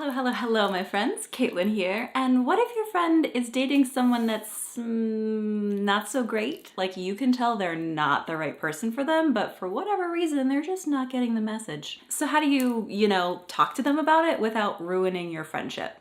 Hello, my friends. Kaitlyn here. And what if your friend is dating someone that's not so great? Like, you can tell they're not the right person for them, but for whatever reason, they're just not getting the message. So how do you talk to them about it without ruining your friendship?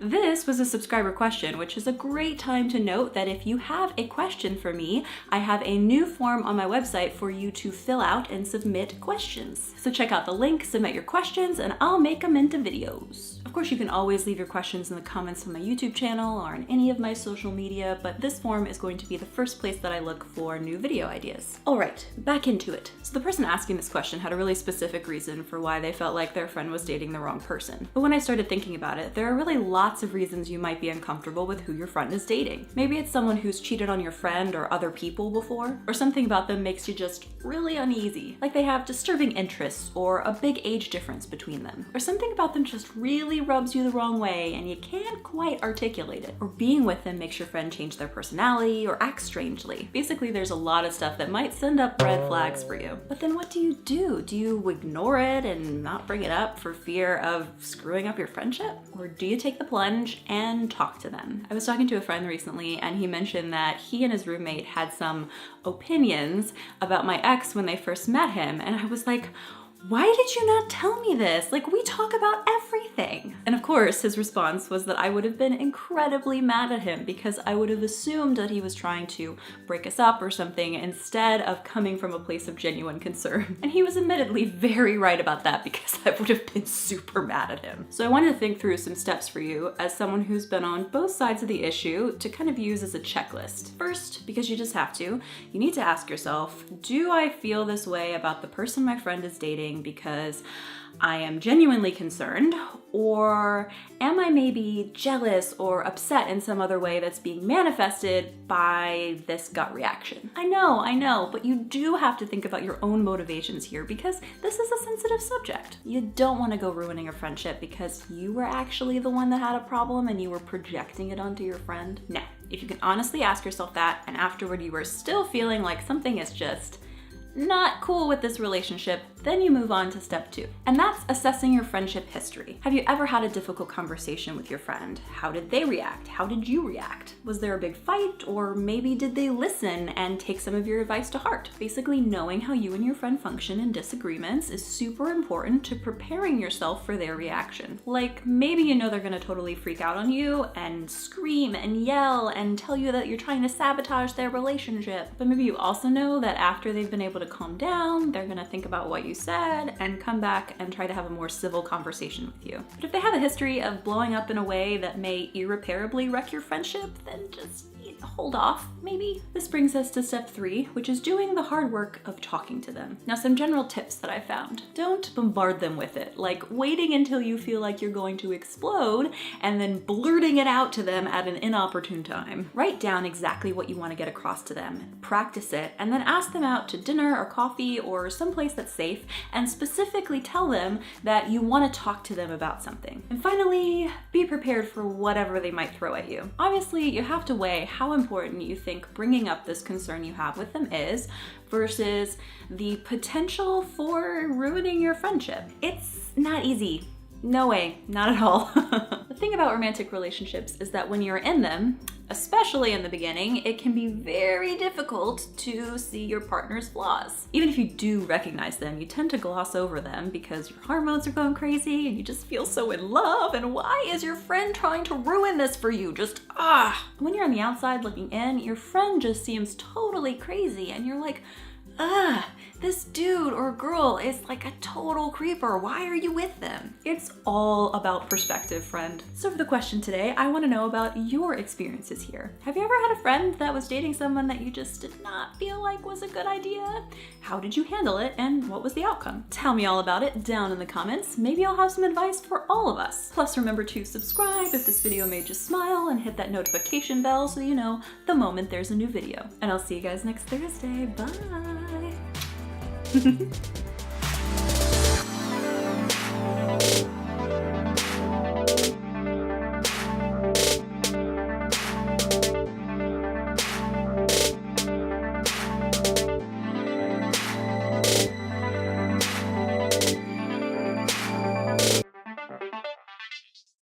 This was a subscriber question, which is a great time to note that if you have a question for me, I have a new form on my website for you to fill out and submit questions. So check out the link, submit your questions, and I'll make them into videos. Of course, you can always leave your questions in the comments on my YouTube channel or on any of my social media, but this form is going to be the first place that I look for new video ideas. All right, back into it. So the person asking this question had a really specific reason for why they felt like their friend was dating the wrong person. But when I started thinking about it, there are really lots of reasons you might be uncomfortable with who your friend is dating. Maybe it's someone who's cheated on your friend or other people before, or something about them makes you just really uneasy, like they have disturbing interests or a big age difference between them, or something about them just really rubs you the wrong way and you can't quite articulate it, or being with them makes your friend change their personality or act strangely. Basically, there's a lot of stuff that might send up red flags for you. But then what do you do? Do you ignore it and not bring it up for fear of screwing up your friendship? Or do you take the plunge and talk to them? I was talking to a friend recently and he mentioned that he and his roommate had some opinions about my ex when they first met him, and I was like, why did you not tell me this? Like, we talk about everything. And of course, his response was that I would have been incredibly mad at him because I would have assumed that he was trying to break us up or something instead of coming from a place of genuine concern. And he was admittedly very right about that because I would have been super mad at him. So I wanted to think through some steps for you as someone who's been on both sides of the issue to kind of use as a checklist. First, because you just have to, you need to ask yourself, do I feel this way about the person my friend is dating because I am genuinely concerned, or am I maybe jealous or upset in some other way that's being manifested by this gut reaction? I know, but you do have to think about your own motivations here because this is a sensitive subject. You don't want to go ruining a friendship because you were actually the one that had a problem and you were projecting it onto your friend. Now, if you can honestly ask yourself that and afterward you are still feeling like something is just not cool with this relationship, then you move on to step 2. And that's assessing your friendship history. Have you ever had a difficult conversation with your friend? How did they react? How did you react? Was there a big fight? Or maybe did they listen and take some of your advice to heart? Basically, knowing how you and your friend function in disagreements is super important to preparing yourself for their reaction. Like, maybe you know they're gonna totally freak out on you and scream and yell and tell you that you're trying to sabotage their relationship. But maybe you also know that after they've been able to calm down, they're gonna think about what you said and come back and try to have a more civil conversation with you. But if they have a history of blowing up in a way that may irreparably wreck your friendship, then just hold off, maybe. This brings us to step 3, which is doing the hard work of talking to them. Now, some general tips that I found. Don't bombard them with it, like waiting until you feel like you're going to explode and then blurting it out to them at an inopportune time. Write down exactly what you want to get across to them, practice it, and then ask them out to dinner or coffee or someplace that's safe and specifically tell them that you want to talk to them about something. And finally, be prepared for whatever they might throw at you. Obviously, you have to weigh how important you think bringing up this concern you have with them is versus the potential for ruining your friendship. It's not easy. No way, not at all. The thing about romantic relationships is that when you're in them, especially in the beginning, it can be very difficult to see your partner's flaws. Even if you do recognize them, you tend to gloss over them because your hormones are going crazy and you just feel so in love, and why is your friend trying to ruin this for you? Just, When you're on the outside looking in, your friend just seems totally crazy and you're like, this dude or girl is like a total creeper. Why are you with them? It's all about perspective, friend. So for the question today, I want to know about your experiences here. Have you ever had a friend that was dating someone that you just did not feel like was a good idea? How did you handle it and what was the outcome? Tell me all about it down in the comments. Maybe I'll have some advice for all of us. Plus remember to subscribe if this video made you smile and hit that notification bell so you know the moment there's a new video. And I'll see you guys next Thursday. Bye!